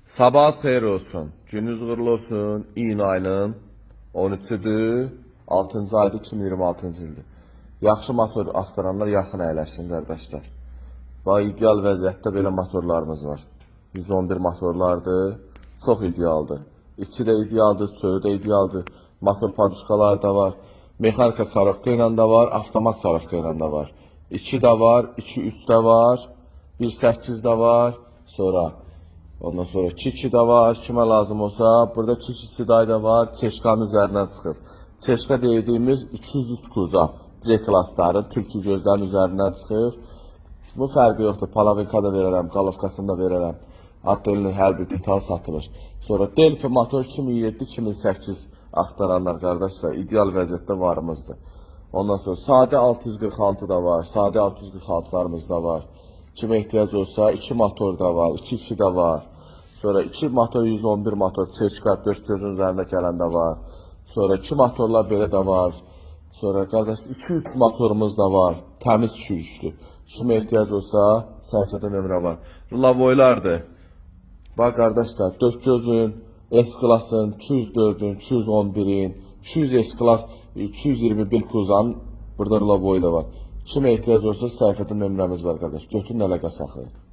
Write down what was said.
Sabahınız xeyir olsun, gününüz uğurlu olsun. İyun ayının 13-üdür, 6-cı aydır, 2026-cı ildir. Yaxşı motor axtaranlar yaxın əyləşsin, qardaşlar. Bax, ideal vəziyyətdə belə motorlarımız var. 111 motorlardır, çox idealdır. İçi də idealdır, çölü də idealdır. Motor paduşkalar da var. Mexanika korobka ilə də var, avtomat korobka ilə də var. 2 də var, 2-3 də var, 1.8 də var, ondan sonra 2 də var, kimə lazım olsa. Burada 2 da var, çeşkanın üzərindən çıxır. Çeşka dediğimiz 203 kuza C-klasların, tülkü gözlərin üzərindən çıxır. Bu fərqi yoxdur, palavinkada verərəm, qalovkasında verərəm. Addelinin hər bir detal satılır. Sonra Delphi motor 2007-2008 axtaranlar, qardaşlar, ideal vəziyyətdə varımızdır. Ondan sonra sadə 646 da var, sadə 646'larımız da var. Kimə ehtiyac olsa 2 motor da var, 2 də var. Sonra 2 motor 111 motor, çeşka 4 gözün üzərində gələn də var. Sonra 2 motorlar belə də var. Sonra qardaşlar 2-3 motorumuz da var, təmiz 2-3'dür. Kimə ehtiyac olsa səhifədə nömrə var. Lavoylardır. Bax qardaşlar, 4 gözün, S-klasın, 204'ün, 211'in, 200 S-klas, 221 kuzanın burada lavoyla var. Kimə ehtiyac olsa səhifədə nömrəmiz var qardaş. Götürün əlaqə saxlayın.